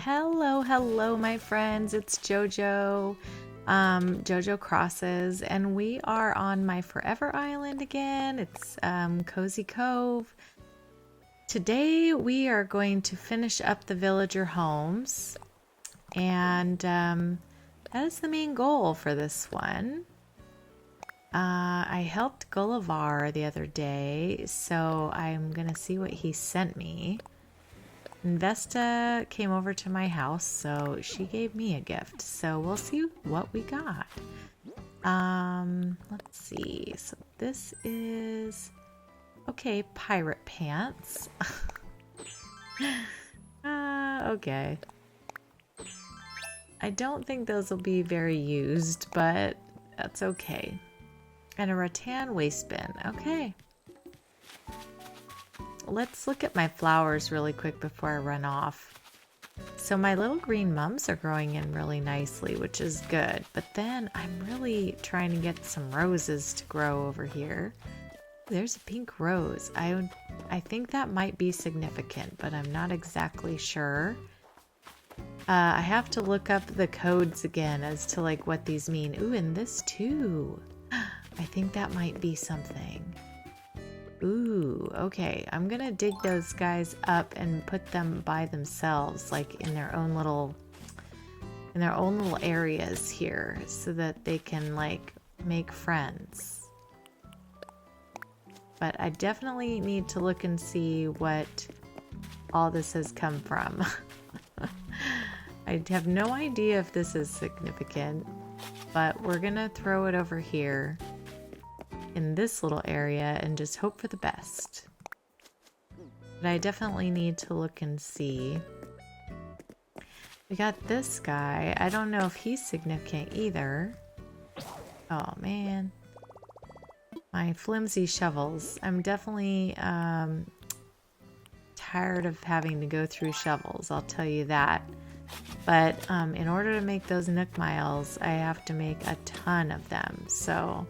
Hello, hello, my friends. It's JoJo, JoJo Crosses, and we are on my Forever Island again. It's Cozy Cove. Today we are going to finish up the villager homes, and that is the main goal for this one. I helped Gullivar the other day, so I'm gonna see what he sent me. And Vesta came over to my house, so she gave me a gift. So we'll see what we got. Let's see. So this is okay, pirate pants. Okay. I don't think those will be very used, but that's okay. And a rattan waistband. Okay. Let's look at my flowers really quick before I run off. So my little green mums are growing in really nicely, which is good. But then I'm really trying to get some roses to grow over here. There's a pink rose. I think that might be significant, but I'm not exactly sure. I have to look up the codes again as to like what these mean. Ooh, and this too. I think that might be something. Ooh, okay. I'm gonna dig those guys up and put them by themselves, like in their own little areas here, so that they can like make friends. But I definitely need to look and see what all this has come from. I have no idea if this is significant, but we're gonna throw it over here in this little area and just hope for the best. But I definitely need to look and see. We got this guy. I don't know if he's significant either. Oh man. My flimsy shovels. I'm definitely tired of having to go through shovels, I'll tell you that. But in order to make those Nook miles, I have to make a ton of them. So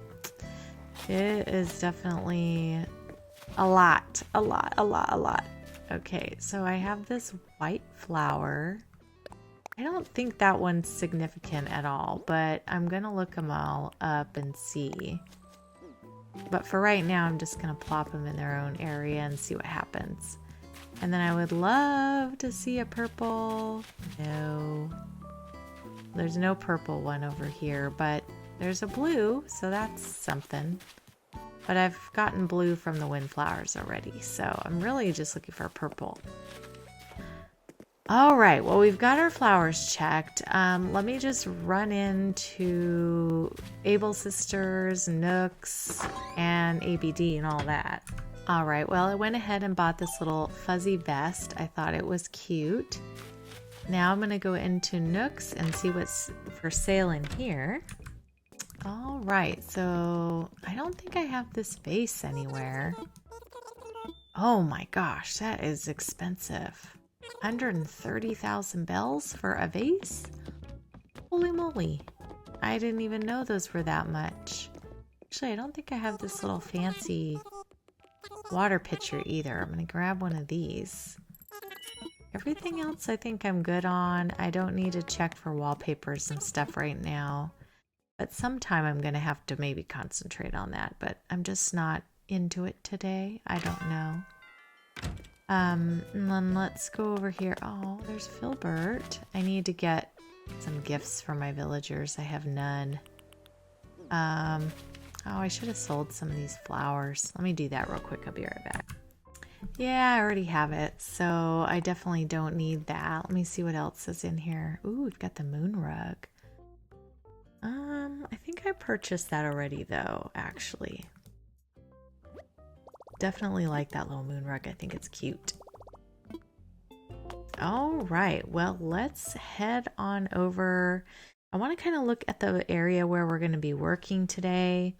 it is definitely a lot. Okay, so I have this white flower. I don't think that one's significant at all, but I'm gonna look them all up and see. But for right now, I'm just gonna plop them in their own area and see what happens. And then I would love to see a purple. No. There's no purple one over here, but there's a blue, so that's something. But I've gotten blue from the windflowers already, so I'm really just looking for a purple. All right, well, we've got our flowers checked. Let me just run into Able Sisters, Nooks, and ABD and all that. All right, well, I went ahead and bought this little fuzzy vest. I thought it was cute. Now I'm going to go into Nooks and see what's for sale in here. All right, so I don't think I have this vase anywhere. Oh my gosh, that is expensive. 130,000 bells for a vase? Holy moly. I didn't even know those were that much. Actually, I don't think I have this little fancy water pitcher either. I'm going to grab one of these. Everything else I think I'm good on. I don't need to check for wallpapers and stuff right now. But sometime I'm going to have to maybe concentrate on that. But I'm just not into it today. I don't know. And then let's go over here. Oh, there's Filbert. I need to get some gifts for my villagers. I have none. Oh, I should have sold some of these flowers. Let me do that real quick. I'll be right back. Yeah, I already have it. So I definitely don't need that. Let me see what else is in here. Ooh, we've got the moon rug. I think I purchased that already though, actually. Definitely like that little moon rug. I think it's cute. All right, well, let's head on over. I want to kind of look at the area where we're going to be working today.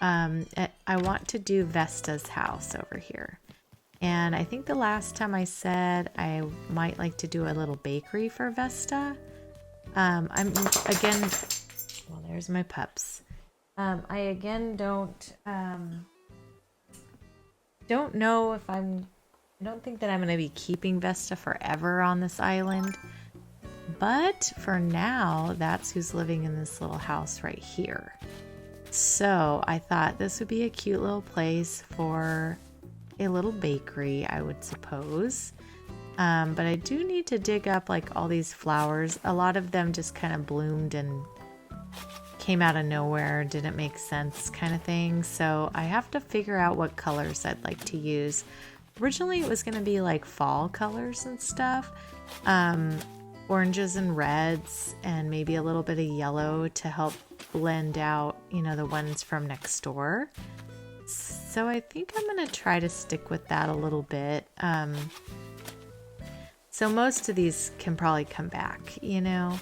I want to do Vesta's house over here. And I think the last time I said I might like to do a little bakery for Vesta. I'm again, well, there's my pups. I again don't know if I don't think that I'm going to be keeping Vesta forever on this island. But for now, that's who's living in this little house right here. So I thought this would be a cute little place for a little bakery, I would suppose. But I do need to dig up like all these flowers. A lot of them just kind of bloomed and came out of nowhere, didn't make sense kind of thing. So I have to figure out what colors I'd like to use. Originally it was going to be like fall colors and stuff. Oranges and reds and maybe a little bit of yellow to help blend out, you know, the ones from next door. So I think I'm going to try to stick with that a little bit. So most of these can probably come back, you know,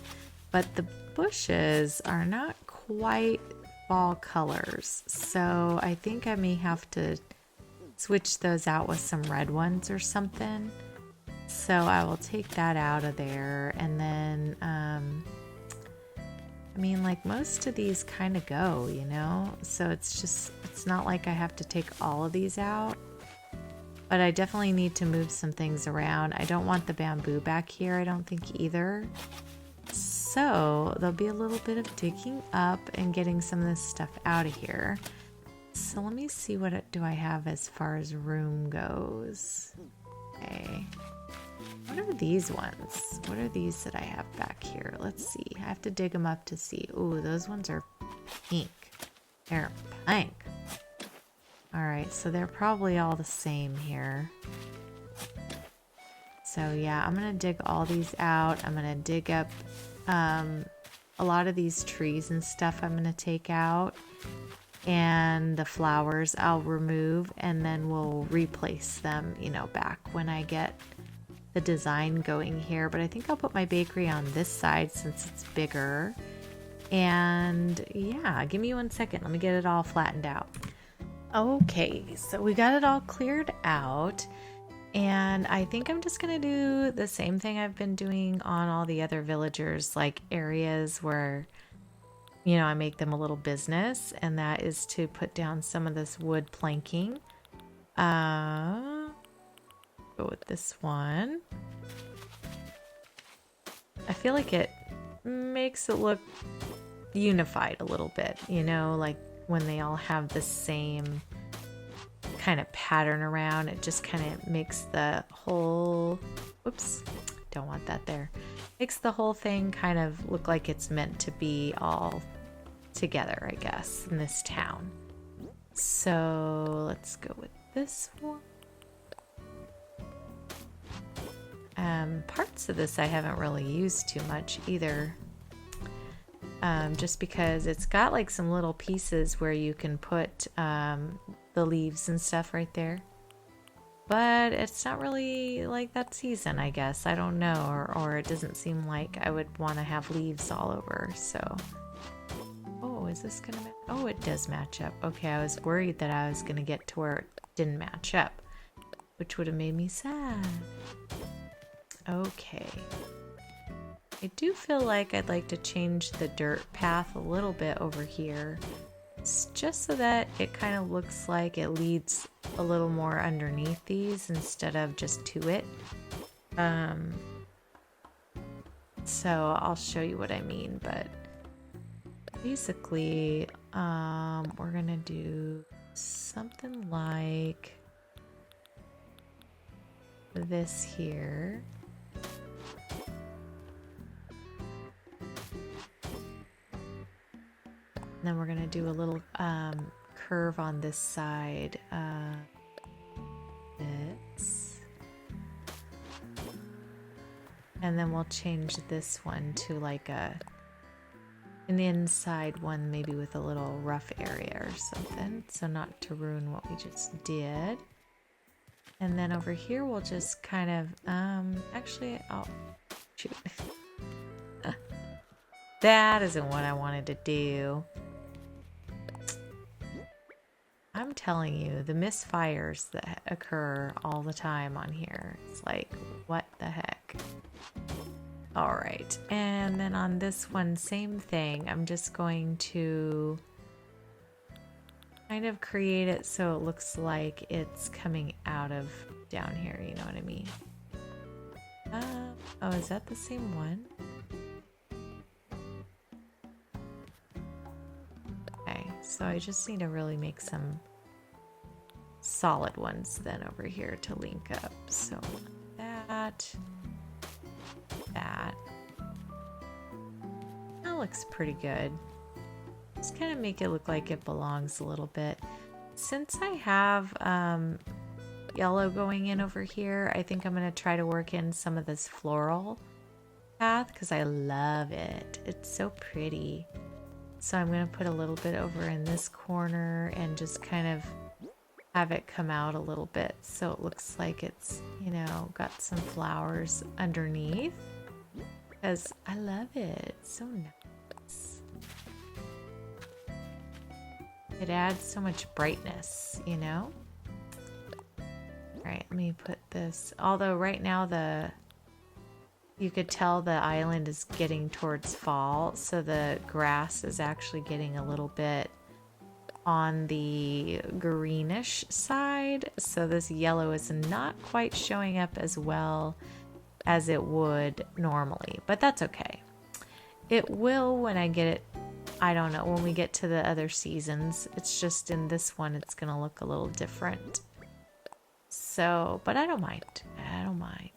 but the bushes are not quite fall colors. So I think I may have to switch those out with some red ones or something. So I will take that out of there. And then, I mean, like most of these kind of go, you know, so it's not like I have to take all of these out. But I definitely need to move some things around. I don't want the bamboo back here, I don't think either. So there'll be a little bit of digging up and getting some of this stuff out of here. So let me see do I have as far as room goes. Okay. What are these ones? What are these that I have back here? Let's see. I have to dig them up to see. Ooh, those ones are pink. They're pink. Alright, so they're probably all the same here. So yeah, I'm going to dig all these out. I'm going to dig up a lot of these trees and stuff I'm going to take out. And the flowers I'll remove and then we'll replace them, you know, back when I get the design going here. But I think I'll put my bakery on this side since it's bigger. And yeah, give me 1 second. Let me get it all flattened out. Okay, so we got it all cleared out, and I think I'm just gonna do the same thing I've been doing on all the other villagers, like areas where, you know, I make them a little business, and that is to put down some of this wood planking. Go with this one. I feel like it makes it look unified a little bit, you know, like when they all have the same kind of pattern around. It just kind of makes the whole, whoops, don't want that there. Makes the whole thing kind of look like it's meant to be all together, I guess, in this town. So let's go with this one. Parts of this I haven't really used too much either. Just because it's got like some little pieces where you can put the leaves and stuff right there. But it's not really like that season, I guess. I don't know, or it doesn't seem like I would want to have leaves all over, so. Oh, is this gonna match? Oh, it does match up. Okay, I was worried that I was gonna get to where it didn't match up, which would have made me sad. Okay. I do feel like I'd like to change the dirt path a little bit over here. It's just so that it kind of looks like it leads a little more underneath these instead of just to it. So I'll show you what I mean, but basically we're gonna do something like this here. And then we're going to do a little curve on this side. This. And then we'll change this one to like an inside one, maybe with a little rough area or something. So not to ruin what we just did. And then over here we'll just kind of, actually, oh, shoot. That isn't what I wanted to do. I'm telling you, the misfires that occur all the time on here. It's like, what the heck? All right, and then on this one, same thing. I'm just going to kind of create it so it looks like it's coming out of down here, you know what I mean? Oh, is that the same one? So I just need to really make some solid ones then over here to link up. So that. That looks pretty good. Just kind of make it look like it belongs a little bit. Since I have yellow going in over here, I think I'm going to try to work in some of this floral path because I love it. It's so pretty. So I'm going to put a little bit over in this corner and just kind of have it come out a little bit so it looks like it's, you know, got some flowers underneath. Because I love it. It's so nice. It adds so much brightness, you know? Alright, let me put this. Although right now you could tell the island is getting towards fall, so the grass is actually getting a little bit on the greenish side. So this yellow is not quite showing up as well as it would normally, but that's okay. It will when I get it, I don't know, when we get to the other seasons. It's just in this one it's gonna look a little different. So, but I don't mind. I don't mind.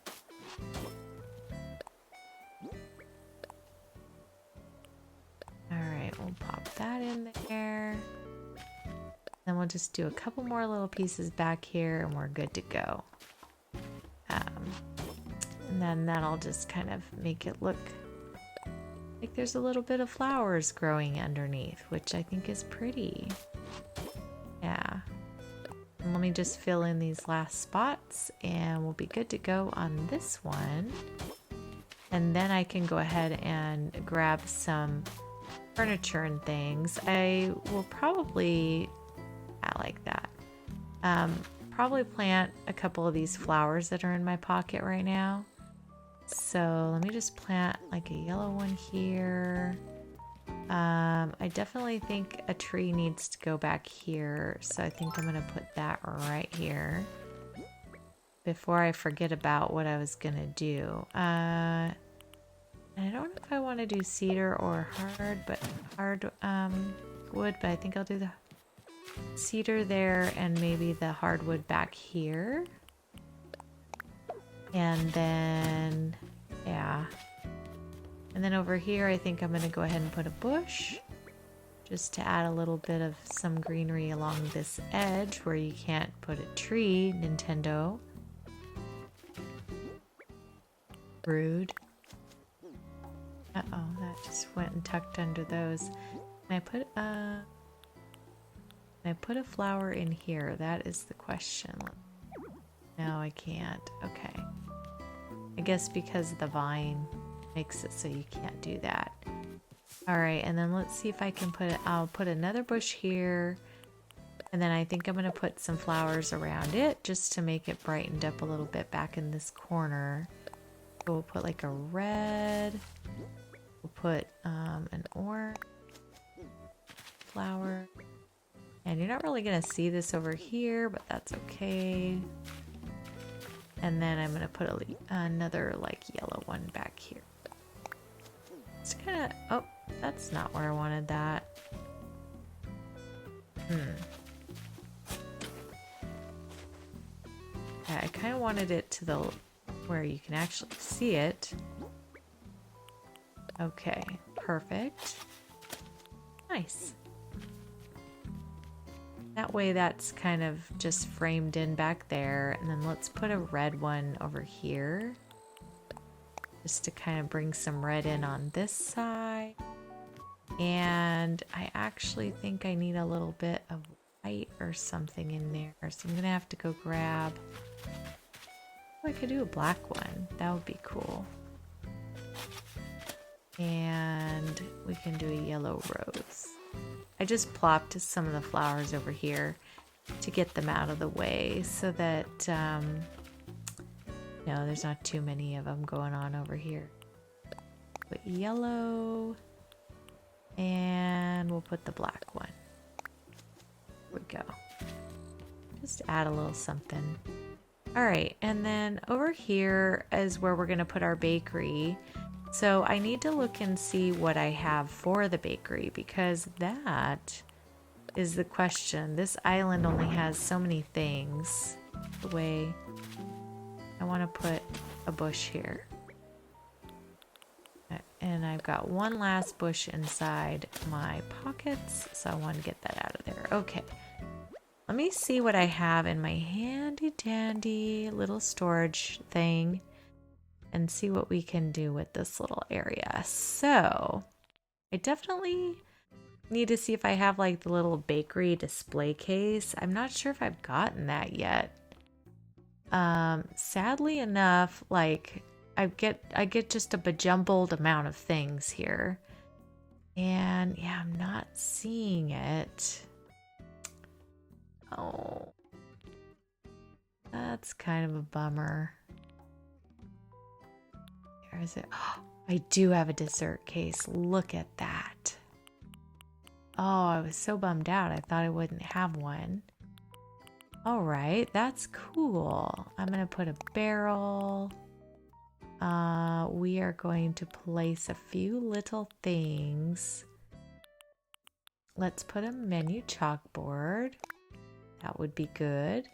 Alright, we'll pop that in there. Then we'll just do a couple more little pieces back here and we're good to go. And then that'll just kind of make it look like there's a little bit of flowers growing underneath, which I think is pretty. Yeah. And let me just fill in these last spots and we'll be good to go on this one. And then I can go ahead and grab some furniture and things. I will probably, I like that. Probably plant a couple of these flowers that are in my pocket right now. So let me just plant like a yellow one here. I definitely think a tree needs to go back here. So I think I'm going to put that right here before I forget about what I was going to do. I don't know if I want to do cedar or hard wood, but I think I'll do the cedar there and maybe the hardwood back here. And then, yeah. And then over here, I think I'm going to go ahead and put a bush just to add a little bit of some greenery along this edge where you can't put a tree, Nintendo. Rude. Uh-oh, that just went and tucked under those. Can I put a flower in here? That is the question. No, I can't. Okay. I guess because the vine makes it so you can't do that. All right, and then let's see if I can I'll put another bush here. And then I think I'm going to put some flowers around it just to make it brightened up a little bit back in this corner. So we'll put like a red. We'll put an orange flower. And you're not really going to see this over here, but that's okay. And then I'm going to put another like yellow one back here. It's kind of, oh, that's not where I wanted that. Yeah, I kind of wanted it to the, where you can actually see it. Okay, perfect. Nice. That way that's kind of just framed in back there. And then let's put a red one over here. Just to kind of bring some red in on this side. And I actually think I need a little bit of white or something in there. So I'm going to have to go grab... Oh, I could do a black one. That would be cool. And we can do a yellow rose. I just plopped some of the flowers over here to get them out of the way so that, no, there's not too many of them going on over here. Put yellow, and we'll put the black one. There we go. Just add a little something. All right, and then over here is where we're going to put our bakery. So I need to look and see what I have for the bakery because that is the question. This island only has so many things. The way I want to put a bush here. And I've got one last bush inside my pockets, so I want to get that out of there. Okay. Let me see what I have in my handy dandy little storage thing and see what we can do with this little area. So I definitely need to see if I have like the little bakery display case. I'm not sure if I've gotten that yet. Sadly enough, like I get just a bejumbled amount of things here. And yeah, I'm not seeing it. Oh, that's kind of a bummer. Where is it? Oh, I do have a dessert case. Look at that. Oh, I was so bummed out. I thought I wouldn't have one. All right, that's cool. I'm going to put a barrel. We are going to place a few little things. Let's put a menu chalkboard. That would be good.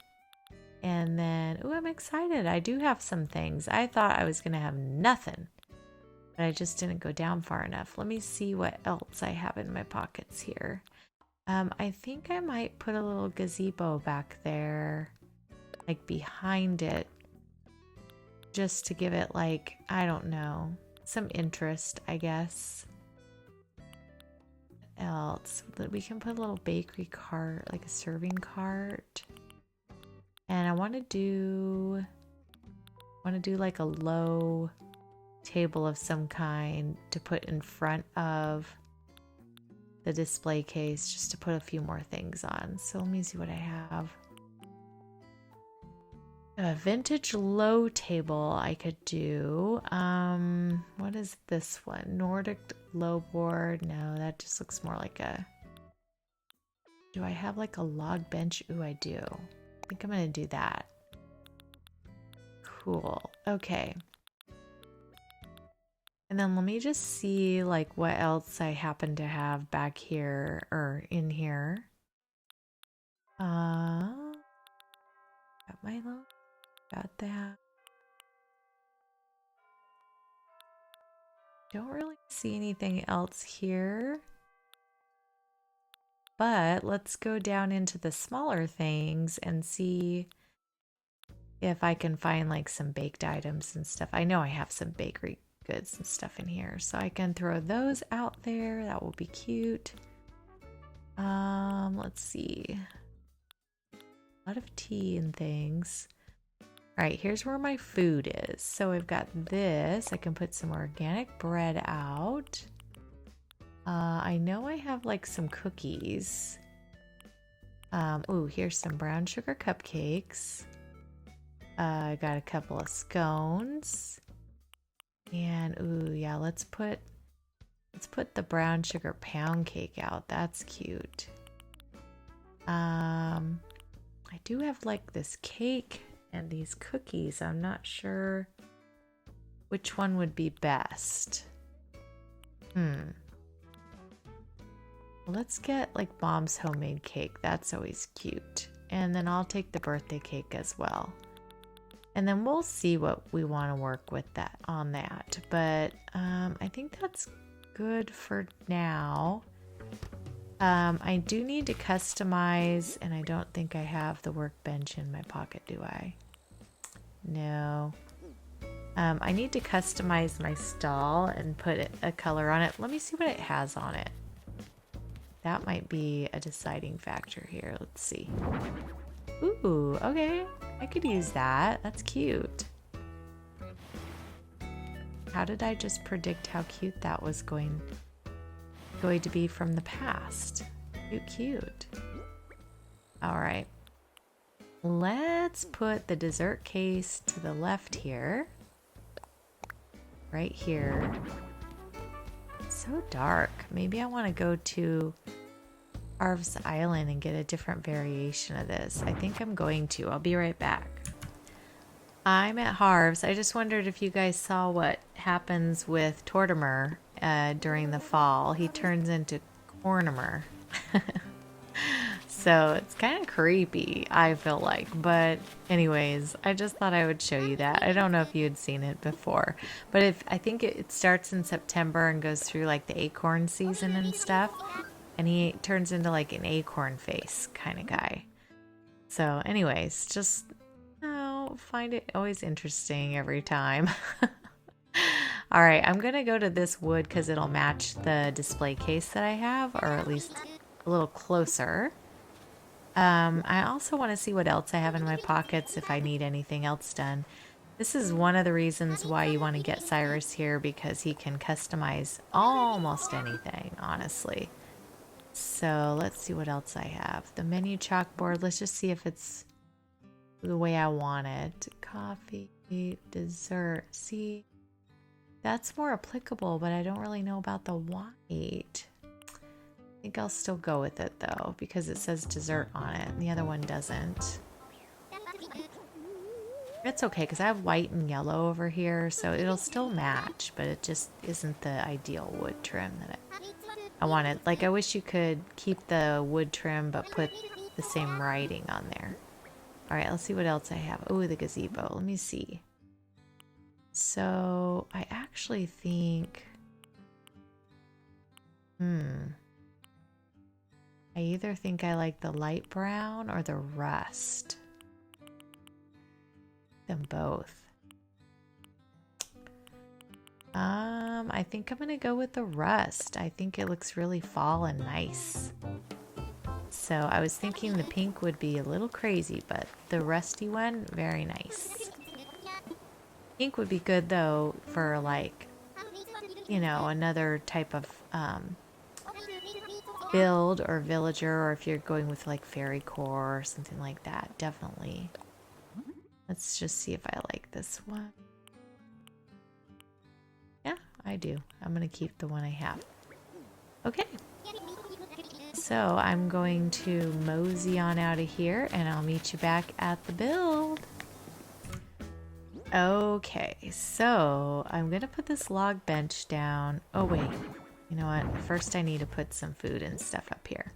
And then, oh, I'm excited. I do have some things. I thought I was going to have nothing, but I just didn't go down far enough. Let me see what else I have in my pockets here. I think I might put a little gazebo back there, like behind it, just to give it like, I don't know, some interest, I guess. What else? We can put a little bakery cart, like a serving cart. And I want to do like a low table of some kind to put in front of the display case, just to put a few more things on. So let me see what I have. A vintage low table I could do. What is this one? Nordic low board? No, that just looks more like a... Do I have like a log bench? Ooh, I do. I think I'm gonna do that. Cool. Okay. And then let me just see like what else I happen to have back here or in here. Got my little, got that. Don't really see anything else here. But let's go down into the smaller things and see if I can find like some baked items and stuff. I know I have some bakery goods and stuff in here, so I can throw those out there. That will be cute. Let's see. A lot of tea and things. All right, here's where my food is. So I've got this. I can put some organic bread out. I know I have like some cookies. Ooh, here's some brown sugar cupcakes. I got a couple of scones. And ooh, yeah, let's put the brown sugar pound cake out. That's cute. I do have like this cake and these cookies. I'm not sure which one would be best. Let's get like Mom's homemade cake. That's always cute. And then I'll take the birthday cake as well. And then we'll see what we want to work with that on that. But I think that's good for now. I do need to customize, and I don't think I have the workbench in my pocket, do I? No. I need to customize my stall and put a color on it. Let me see what it has on it. That might be a deciding factor here. Let's see. Ooh, okay. I could use that. That's cute. How did I just predict how cute that was going to be from the past? Cute. All right. Let's put the dessert case to the left here. Right here. It's so dark. Maybe I want to go to Harv's Island and get a different variation of this. I think I'm going to. I'll be right back. I'm at Harv's. I just wondered if you guys saw what happens with Tortimer during the fall. He turns into Cornimer. So it's kind of creepy, I feel like. But anyways, I just thought I would show you that. I don't know if you had seen it before, but if I think it starts in September and goes through like the acorn season and stuff, and he turns into like an acorn face kind of guy. So anyways, just find it always interesting every time. All right, I'm gonna go to this wood because it'll match the display case that I have, or at least a little closer. I also want to see what else I have in my pockets if I need anything else done. This is one of the reasons why you want to get Cyrus here, because he can customize almost anything, honestly. So let's see what else I have. The menu chalkboard, let's just see if it's the way I want it. Coffee, dessert. See, that's more applicable, but I don't really know about the white. I think I'll still go with it though, because it says dessert on it and the other one doesn't. It's okay because I have white and yellow over here, so it'll still match, but it just isn't the ideal wood trim that I wanted. Like, I wish you could keep the wood trim but put the same writing on there. All right, let's see what else I have. Oh, the gazebo. Let me see. So I actually think, I either think I like the light brown or the rust. Them both. I think I'm gonna go with the rust. I think it looks really fall and nice. So I was thinking the pink would be a little crazy, but the rusty one, very nice. Pink would be good though for like, you know, another type of build or villager, or if you're going with like fairy core or something like that, definitely. Let's just see if I like this one. Yeah, I do. I'm gonna keep the one I have. Okay. So I'm going to mosey on out of here and I'll meet you back at the build. Okay, so I'm gonna put this log bench down. Oh wait, you know what? First I need to put some food and stuff up here.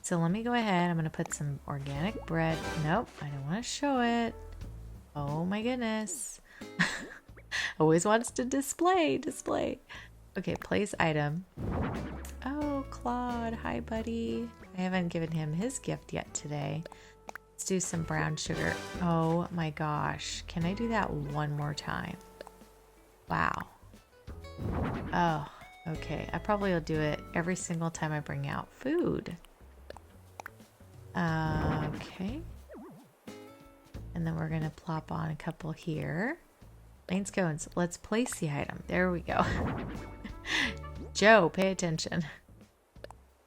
So let me go ahead. I'm gonna put some organic bread. Nope, I don't want to show it. Oh my goodness. Always wants to display. Okay, place item. Oh, Claude. Hi, buddy. I haven't given him his gift yet today. Let's do some brown sugar. Oh my gosh. Can I do that one more time? Wow. Oh, okay. I probably will do it every single time I bring out food. Okay. And then we're going to plop on a couple here. Lane's cones. Let's place the item. There we go. Joe, pay attention.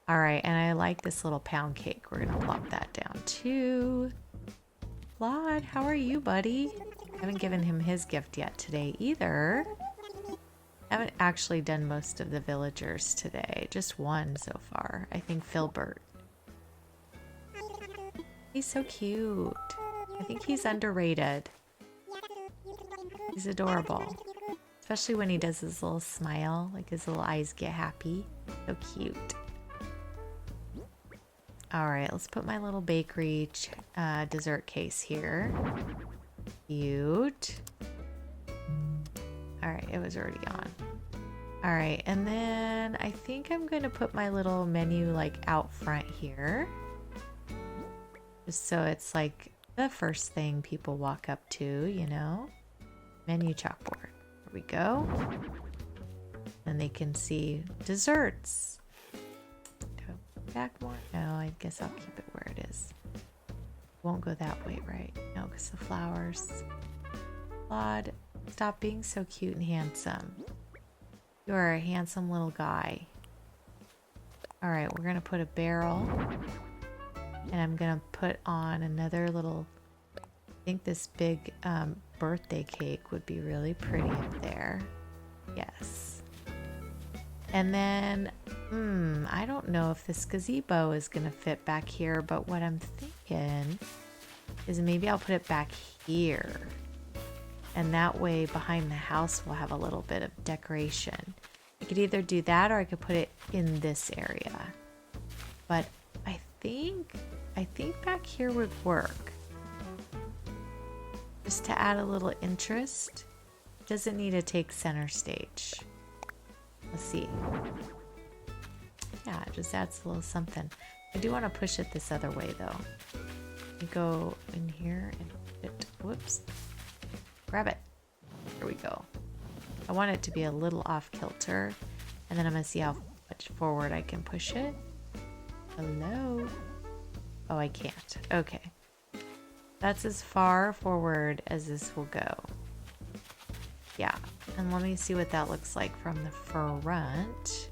All right, and I like this little pound cake. We're going to plop that down too. Claude, how are you, buddy? I haven't given him his gift yet today either. I haven't actually done most of the villagers today. Just one so far. I think Filbert. He's so cute. I think he's underrated. He's adorable. Especially when he does his little smile, like his little eyes get happy. So cute. Alright, let's put my little bakery dessert case here. Cute. Alright, it was already on. Alright, and then I think I'm going to put my little menu like out front here. Just so it's like the first thing people walk up to, you know? Menu chalkboard. There we go. Then they can see desserts. Go back more? No, I guess I'll keep it where it is. Won't go that way, right? No, because the flowers. Claude, stop being so cute and handsome. You are a handsome little guy. Alright, we're going to put a barrel. And I'm going to put on another little... I think this big birthday cake would be really pretty up there. Yes. And then, I don't know if this gazebo is going to fit back here, but what I'm thinking is maybe I'll put it back here. And that way behind the house we'll have a little bit of decoration. I could either do that or I could put it in this area. But I think I think back here would work. Just to add a little interest. Doesn't need to take center stage. Let's see. Yeah, it just adds a little something. I do want to push it this other way though. You go in here and it, whoops. Grab it. There we go. I want it to be a little off kilter. And then I'm going to see how much forward I can push it. Hello? Oh, I can't. Okay. That's as far forward as this will go. Yeah. And let me see what that looks like from the front.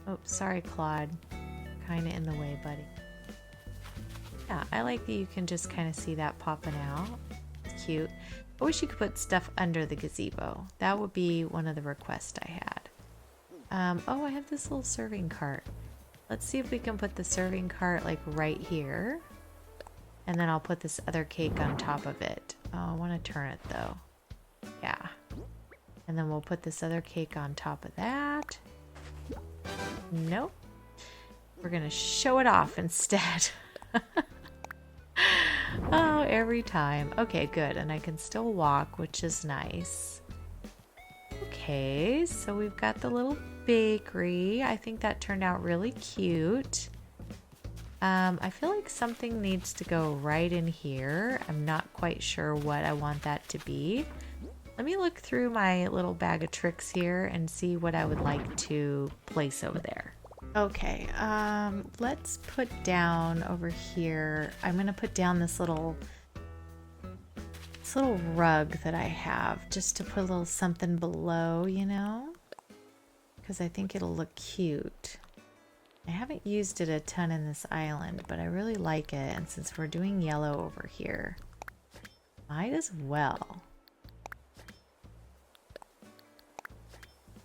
Oh, sorry, Claude. Kind of in the way, buddy. Yeah, I like that you can just kind of see that popping out. It's cute. I wish you could put stuff under the gazebo. That would be one of the requests I had. Oh, I have this little serving cart. Let's see if we can put the serving cart like right here. And then I'll put this other cake on top of it. Oh, I want to turn it though. Yeah. And then we'll put this other cake on top of that. Nope. We're going to show it off instead. Oh, every time. Okay, good. And I can still walk, which is nice. Okay, so we've got the little bakery. I think that turned out really cute. I feel like something needs to go right in here. I'm not quite sure what I want that to be. Let me look through my little bag of tricks here and see what I would like to place over there. Okay, let's put down over here. I'm gonna put down this little rug that I have just to put a little something below, you know, because I think it'll look cute. I haven't used it a ton in this island, but I really like it, and since we're doing yellow over here, might as well.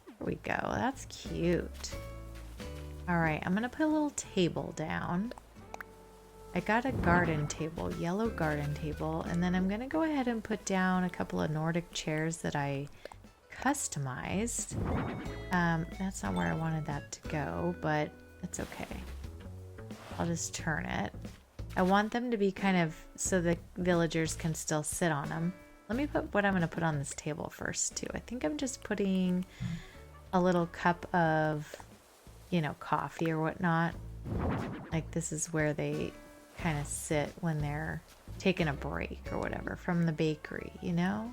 There we go. That's cute. All right, I'm gonna put a little table down. I got a garden table, yellow garden table, and then I'm gonna go ahead and put down a couple of Nordic chairs that I customized. That's not where I wanted that to go, but it's okay. I'll just turn it. I want them to be kind of so the villagers can still sit on them. Let me put what I'm gonna put on this table first too. I think I'm just putting a little cup of, you know, coffee or whatnot. Like this is where they kind of sit when they're taking a break or whatever from the bakery, you know?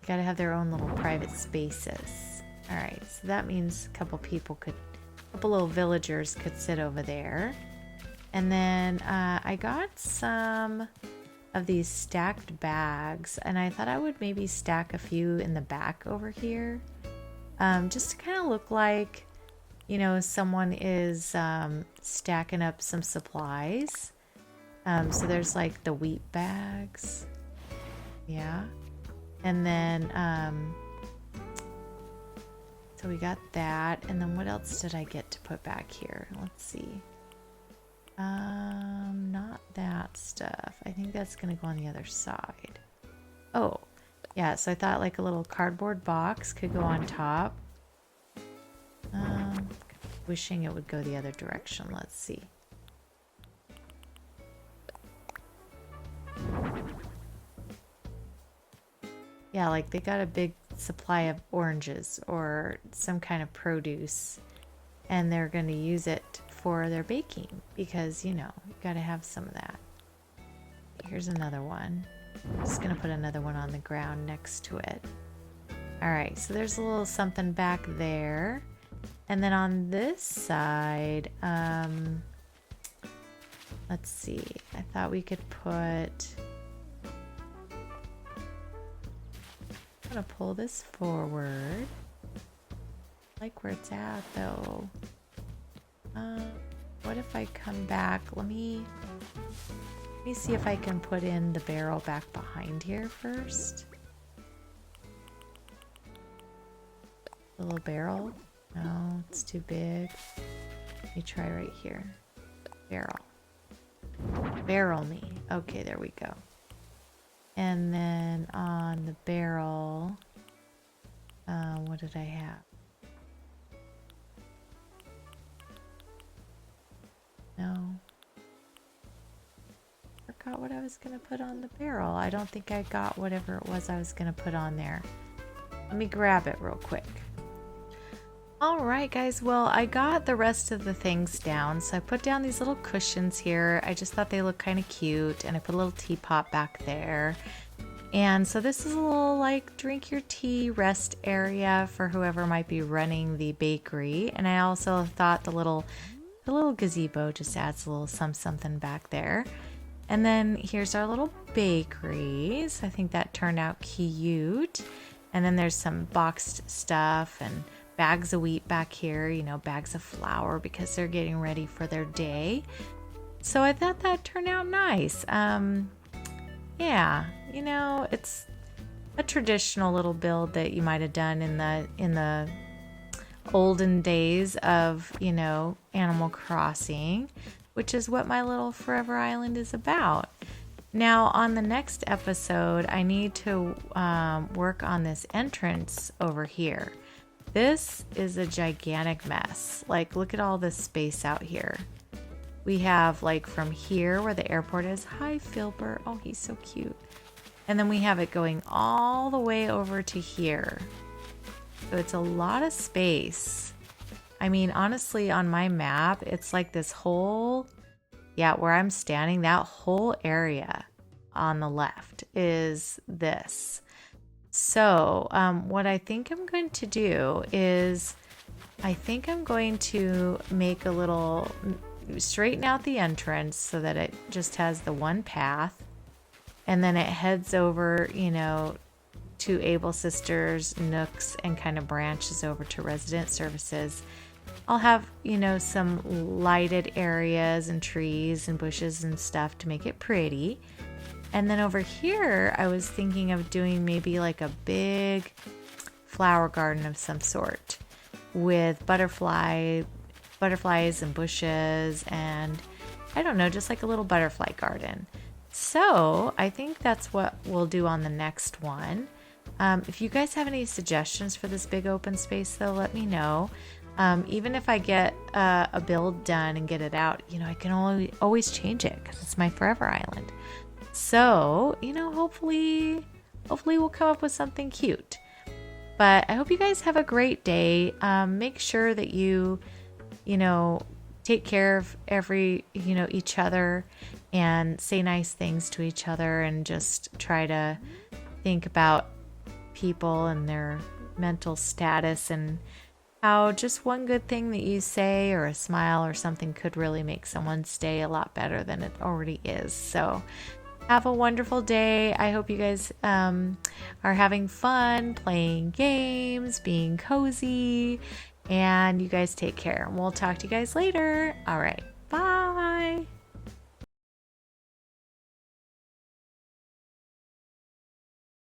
Gotta have their own little private spaces. All right, so that means a couple little villagers could sit over there. And then I got some of these stacked bags, and I thought I would maybe stack a few in the back over here. Just to kind of look like, you know, someone is stacking up some supplies. So there's like the wheat bags. Yeah. And then, so we got that. And then what else did I get to put back here? Let's see. Not that stuff. I think that's going to go on the other side. Oh, yeah. So I thought like a little cardboard box could go on top. Wishing it would go the other direction. Let's see. Yeah, like they got a big supply of oranges or some kind of produce, and they're going to use it for their baking because, you know, you got to have some of that. Here's another one. I'm just going to put another one on the ground next to it. All right, so there's a little something back there. And then on this side, let's see. I thought we could put... I'm going to pull this forward. I like where it's at, though. What if I come back? Let me see if I can put in the barrel back behind here first. The little barrel. No, it's too big. Let me try right here. Barrel. Barrel me. Okay, there we go. And then on the barrel, what did I have? No. Forgot what I was going to put on the barrel. I don't think I got whatever it was I was going to put on there. Let me grab it real quick. All right, guys. Well, I got the rest of the things down. So I put down these little cushions here. I just thought they looked kind of cute. And I put a little teapot back there. And so this is a little like drink your tea rest area for whoever might be running the bakery. And I also thought the little gazebo just adds a little something back there. And then here's our little bakeries. I think that turned out cute. And then there's some boxed stuff and bags of wheat back here, you know, bags of flour because they're getting ready for their day. So I thought that turned out nice. Yeah, you know, it's a traditional little build that you might have done in the olden days of, you know, Animal Crossing, which is what my little Forever Island is about. Now, on the next episode, I need to work on this entrance over here. This is a gigantic mess. Like, look at all this space out here. We have, like, from here where the airport is. Hi, Filbert. Oh, he's so cute. And then we have it going all the way over to here. So it's a lot of space. I mean, honestly, on my map, it's like this whole, yeah, where I'm standing, that whole area on the left is this. So what I think I'm going to do is I think I'm going to make a little, straighten out the entrance so that it just has the one path. And then it heads over, you know, to Able Sisters, Nooks, and kind of branches over to Resident Services. I'll have, you know, some lighted areas and trees and bushes and stuff to make it pretty. And then over here, I was thinking of doing maybe like a big flower garden of some sort with butterflies and bushes and I don't know, just like a little butterfly garden. So I think that's what we'll do on the next one. If you guys have any suggestions for this big open space, though, let me know. Even if I get a build done and get it out, you know, I can always change it because it's my Forever Island. So, you know, hopefully we'll come up with something cute. But I hope you guys have a great day. Make sure that you know, take care of each other and say nice things to each other and just try to think about people and their mental status and how just one good thing that you say or a smile or something could really make someone's day a lot better than it already is. So have a wonderful day. I hope you guys are having fun playing games, being cozy, and you guys take care. We'll talk to you guys later. All right. Bye.